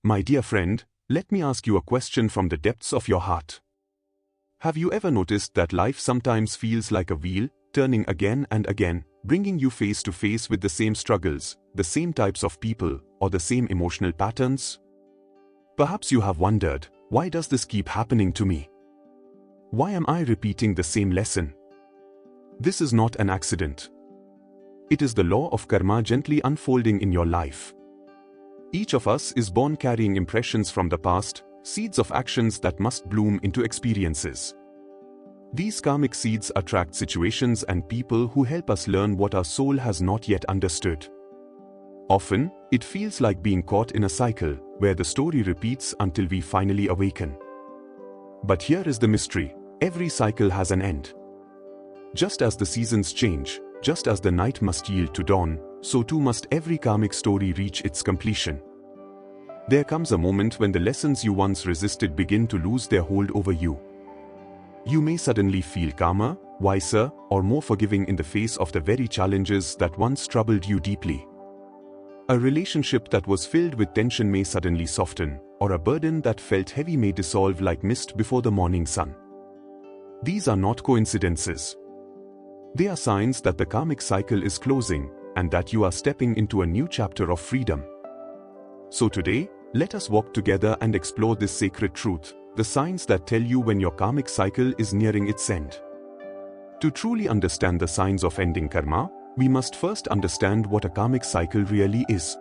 My dear friend, let me ask you a question from the depths of your heart. Have you ever noticed that life sometimes feels like a wheel, turning again and again, bringing you face to face with the same struggles, the same types of people, or the same emotional patterns? Perhaps you have wondered, why does this keep happening to me? Why am I repeating the same lesson? This is not an accident. It is the law of karma gently unfolding in your life. Each of us is born carrying impressions from the past, seeds of actions that must bloom into experiences. These karmic seeds attract situations and people who help us learn what our soul has not yet understood. Often, it feels like being caught in a cycle, where the story repeats until we finally awaken. But here is the mystery: every cycle has an end. Just as the seasons change, just as the night must yield to dawn, so too must every karmic story reach its completion. There comes a moment when the lessons you once resisted begin to lose their hold over you. You may suddenly feel calmer, wiser, or more forgiving in the face of the very challenges that once troubled you deeply. A relationship that was filled with tension may suddenly soften, or a burden that felt heavy may dissolve like mist before the morning sun. These are not coincidences. They are signs that the karmic cycle is closing, and that you are stepping into a new chapter of freedom. So today, let us walk together and explore this sacred truth, the signs that tell you when your karmic cycle is nearing its end. To truly understand the signs of ending karma, we must first understand what a karmic cycle really is.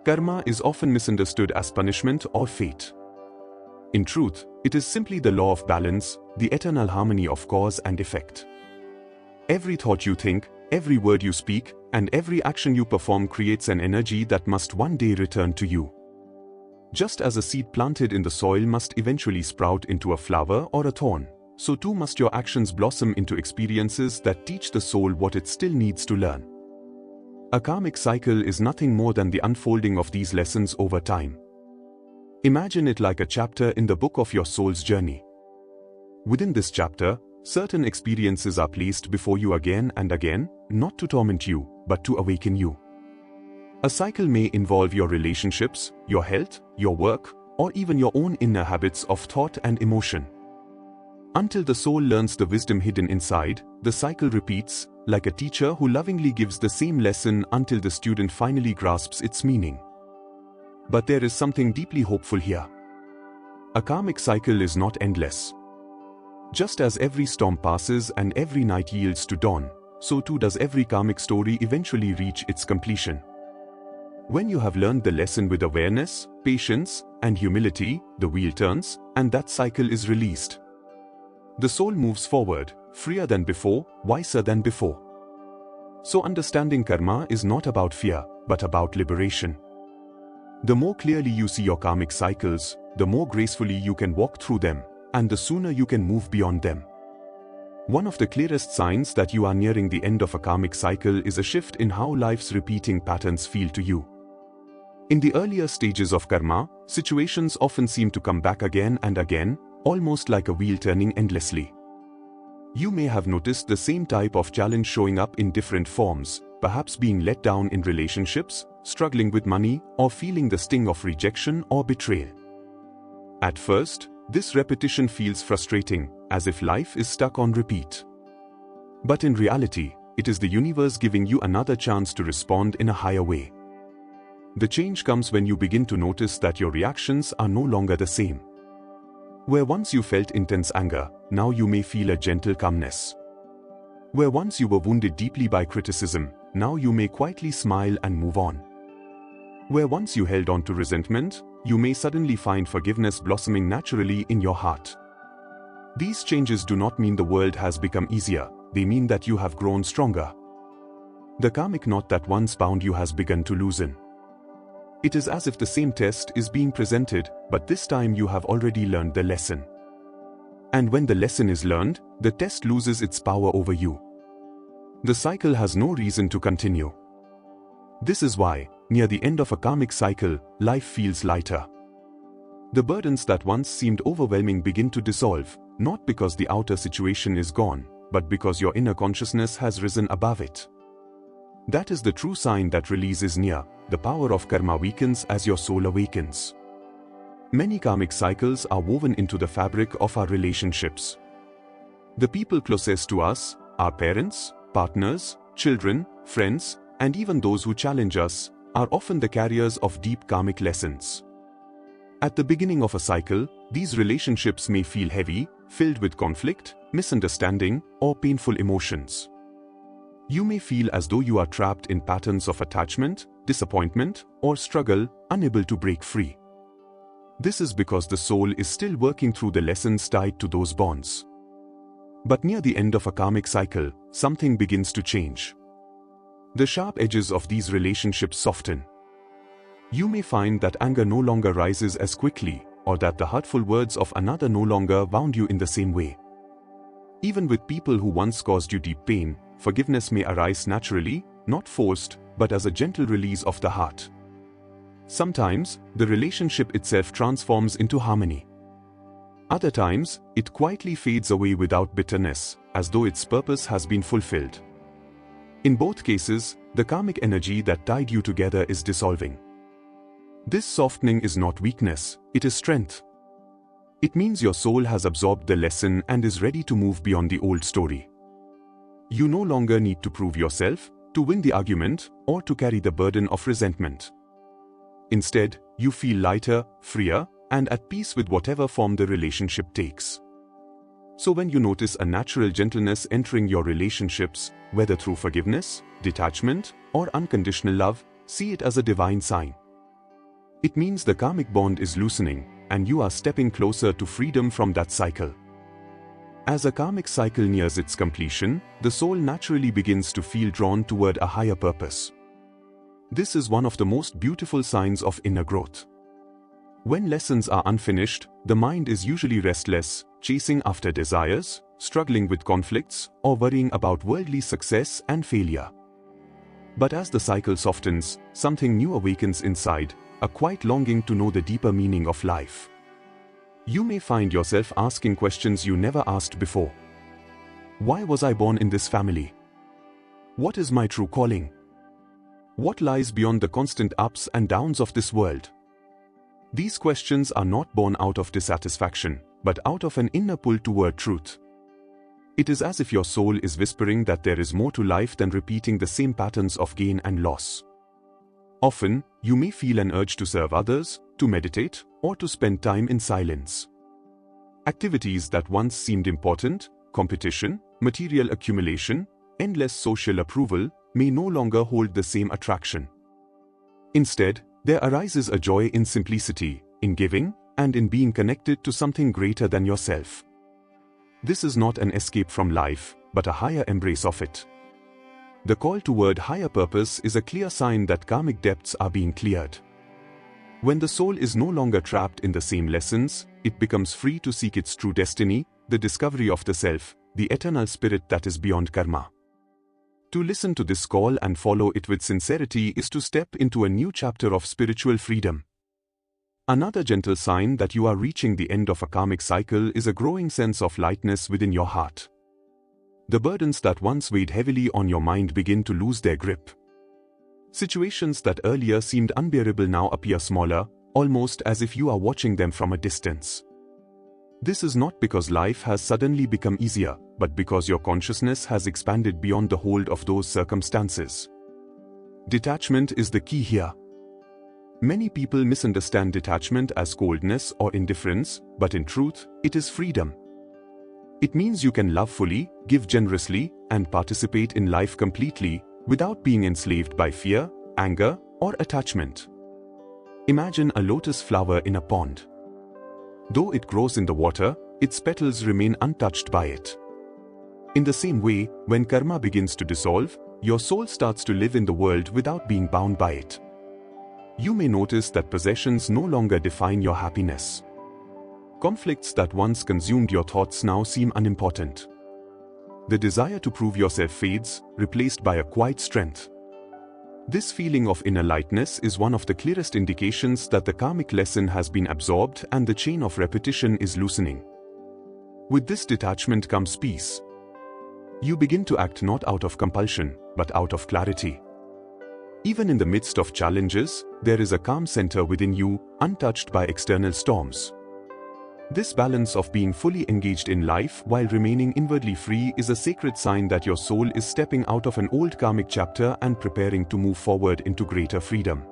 Karma is often misunderstood as punishment or fate. In truth, it is simply the law of balance, the eternal harmony of cause and effect. Every thought you think, every word you speak, and every action you perform creates an energy that must one day return to you. Just as a seed planted in the soil must eventually sprout into a flower or a thorn, so too must your actions blossom into experiences that teach the soul what it still needs to learn. A karmic cycle is nothing more than the unfolding of these lessons over time. Imagine it like a chapter in the book of your soul's journey. Within this chapter, certain experiences are placed before you again and again, not to torment you, but to awaken you. A cycle may involve your relationships, your health, your work, or even your own inner habits of thought and emotion. Until the soul learns the wisdom hidden inside, the cycle repeats, like a teacher who lovingly gives the same lesson until the student finally grasps its meaning. But there is something deeply hopeful here. A karmic cycle is not endless. Just as every storm passes and every night yields to dawn, so too does every karmic story eventually reach its completion. When you have learned the lesson with awareness, patience, and humility, the wheel turns, and that cycle is released. The soul moves forward, freer than before, wiser than before. So understanding karma is not about fear, but about liberation. The more clearly you see your karmic cycles, the more gracefully you can walk through them, and the sooner you can move beyond them. One of the clearest signs that you are nearing the end of a karmic cycle is a shift in how life's repeating patterns feel to you. In the earlier stages of karma, situations often seem to come back again and again, almost like a wheel turning endlessly. You may have noticed the same type of challenge showing up in different forms, perhaps being let down in relationships, struggling with money, or feeling the sting of rejection or betrayal. At first, this repetition feels frustrating, as if life is stuck on repeat. But in reality, it is the universe giving you another chance to respond in a higher way. The change comes when you begin to notice that your reactions are no longer the same. Where once you felt intense anger, now you may feel a gentle calmness. Where once you were wounded deeply by criticism, now you may quietly smile and move on. Where once you held on to resentment, you may suddenly find forgiveness blossoming naturally in your heart. These changes do not mean the world has become easier, they mean that you have grown stronger. The karmic knot that once bound you has begun to loosen. It is as if the same test is being presented, but this time you have already learned the lesson. And when the lesson is learned, the test loses its power over you. The cycle has no reason to continue. This is why, near the end of a karmic cycle, life feels lighter. The burdens that once seemed overwhelming begin to dissolve, not because the outer situation is gone, but because your inner consciousness has risen above it. That is the true sign that release is near. The power of karma weakens as your soul awakens. Many karmic cycles are woven into the fabric of our relationships. The people closest to us, our parents, partners, children, friends, and even those who challenge us, are often the carriers of deep karmic lessons. At the beginning of a cycle, these relationships may feel heavy, filled with conflict, misunderstanding, or painful emotions. You may feel as though you are trapped in patterns of attachment, disappointment, or struggle, unable to break free. This is because the soul is still working through the lessons tied to those bonds. But near the end of a karmic cycle, something begins to change. The sharp edges of these relationships soften. You may find that anger no longer rises as quickly, or that the hurtful words of another no longer wound you in the same way. Even with people who once caused you deep pain, forgiveness may arise naturally, not forced, but as a gentle release of the heart. Sometimes, the relationship itself transforms into harmony. Other times, it quietly fades away without bitterness, as though its purpose has been fulfilled. In both cases, the karmic energy that tied you together is dissolving. This softening is not weakness, it is strength. It means your soul has absorbed the lesson and is ready to move beyond the old story. You no longer need to prove yourself, to win the argument, or to carry the burden of resentment. Instead, you feel lighter, freer, and at peace with whatever form the relationship takes. So when you notice a natural gentleness entering your relationships, whether through forgiveness, detachment, or unconditional love, see it as a divine sign. It means the karmic bond is loosening, and you are stepping closer to freedom from that cycle. As a karmic cycle nears its completion, the soul naturally begins to feel drawn toward a higher purpose. This is one of the most beautiful signs of inner growth. When lessons are unfinished, the mind is usually restless, chasing after desires, struggling with conflicts, or worrying about worldly success and failure. But as the cycle softens, something new awakens inside, a quiet longing to know the deeper meaning of life. You may find yourself asking questions you never asked before. Why was I born in this family? What is my true calling? What lies beyond the constant ups and downs of this world? These questions are not born out of dissatisfaction, but out of an inner pull toward truth. It is as if your soul is whispering that there is more to life than repeating the same patterns of gain and loss. Often, you may feel an urge to serve others, to meditate, or to spend time in silence. Activities that once seemed important, competition, material accumulation, endless social approval, may no longer hold the same attraction. Instead, there arises a joy in simplicity, in giving, and in being connected to something greater than yourself. This is not an escape from life, but a higher embrace of it. The call toward higher purpose is a clear sign that karmic depths are being cleared. When the soul is no longer trapped in the same lessons, it becomes free to seek its true destiny, the discovery of the self, the eternal spirit that is beyond karma. To listen to this call and follow it with sincerity is to step into a new chapter of spiritual freedom. Another gentle sign that you are reaching the end of a karmic cycle is a growing sense of lightness within your heart. The burdens that once weighed heavily on your mind begin to lose their grip. Situations that earlier seemed unbearable now appear smaller, almost as if you are watching them from a distance. This is not because life has suddenly become easier, but because your consciousness has expanded beyond the hold of those circumstances. Detachment is the key here. Many people misunderstand detachment as coldness or indifference, but in truth, it is freedom. It means you can love fully, give generously, and participate in life completely, without being enslaved by fear, anger, or attachment. Imagine a lotus flower in a pond. Though it grows in the water, its petals remain untouched by it. In the same way, when karma begins to dissolve, your soul starts to live in the world without being bound by it. You may notice that possessions no longer define your happiness. Conflicts that once consumed your thoughts now seem unimportant. The desire to prove yourself fades, replaced by a quiet strength. This feeling of inner lightness is one of the clearest indications that the karmic lesson has been absorbed and the chain of repetition is loosening. With this detachment comes peace. You begin to act not out of compulsion, but out of clarity. Even in the midst of challenges, there is a calm center within you, untouched by external storms. This balance of being fully engaged in life while remaining inwardly free is a sacred sign that your soul is stepping out of an old karmic chapter and preparing to move forward into greater freedom.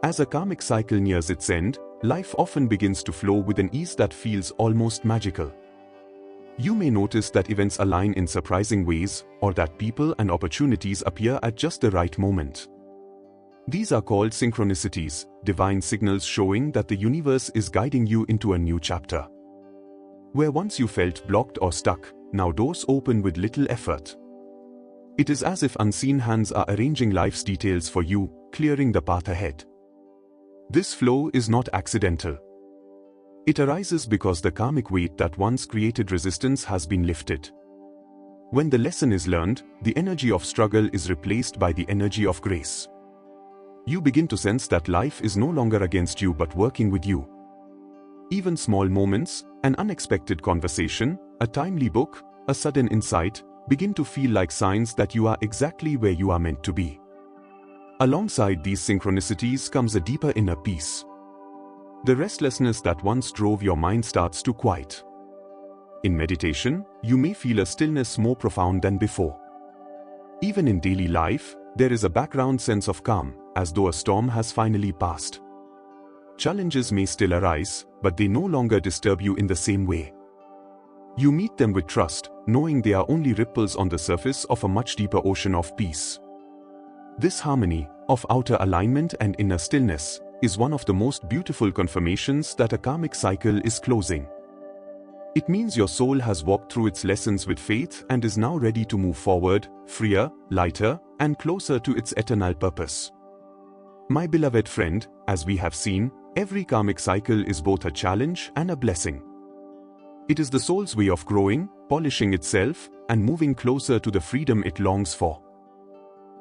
As a karmic cycle nears its end, life often begins to flow with an ease that feels almost magical. You may notice that events align in surprising ways, or that people and opportunities appear at just the right moment. These are called synchronicities, divine signals showing that the universe is guiding you into a new chapter. Where once you felt blocked or stuck, now doors open with little effort. It is as if unseen hands are arranging life's details for you, clearing the path ahead. This flow is not accidental. It arises because the karmic weight that once created resistance has been lifted. When the lesson is learned, the energy of struggle is replaced by the energy of grace. You begin to sense that life is no longer against you but working with you. Even small moments, an unexpected conversation, a timely book, a sudden insight, begin to feel like signs that you are exactly where you are meant to be. Alongside these synchronicities comes a deeper inner peace. The restlessness that once drove your mind starts to quiet. In meditation, you may feel a stillness more profound than before. Even in daily life, there is a background sense of calm, as though a storm has finally passed. Challenges may still arise, but they no longer disturb you in the same way. You meet them with trust, knowing they are only ripples on the surface of a much deeper ocean of peace. This harmony, of outer alignment and inner stillness, is one of the most beautiful confirmations that a karmic cycle is closing. It means your soul has walked through its lessons with faith and is now ready to move forward, freer, lighter, and closer to its eternal purpose. My beloved friend, as we have seen, every karmic cycle is both a challenge and a blessing. It is the soul's way of growing, polishing itself, and moving closer to the freedom it longs for.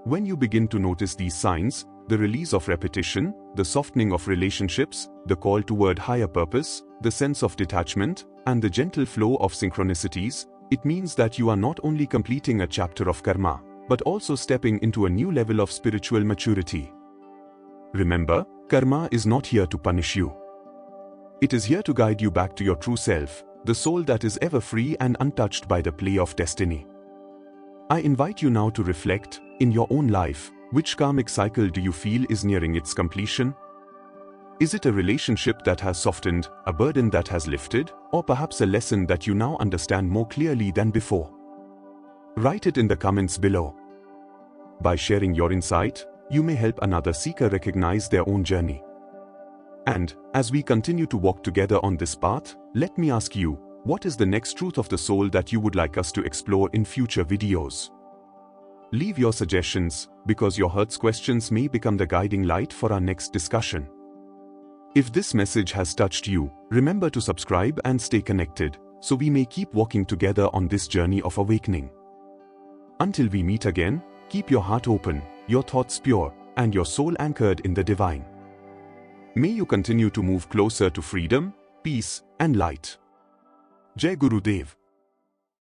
When you begin to notice these signs, the release of repetition, the softening of relationships, the call toward higher purpose, the sense of detachment, and the gentle flow of synchronicities, it means that you are not only completing a chapter of karma, but also stepping into a new level of spiritual maturity. Remember, karma is not here to punish you. It is here to guide you back to your true self, the soul that is ever free and untouched by the play of destiny. I invite you now to reflect, in your own life, which karmic cycle do you feel is nearing its completion? Is it a relationship that has softened, a burden that has lifted, or perhaps a lesson that you now understand more clearly than before? Write it in the comments below. By sharing your insight, you may help another seeker recognize their own journey. And, as we continue to walk together on this path, let me ask you, what is the next truth of the soul that you would like us to explore in future videos? Leave your suggestions, because your heart's questions may become the guiding light for our next discussion. If this message has touched you, remember to subscribe and stay connected, so we may keep walking together on this journey of awakening. Until we meet again, keep your heart open, your thoughts pure, and your soul anchored in the divine. May you continue to move closer to freedom, peace, and light. Jai Gurudev.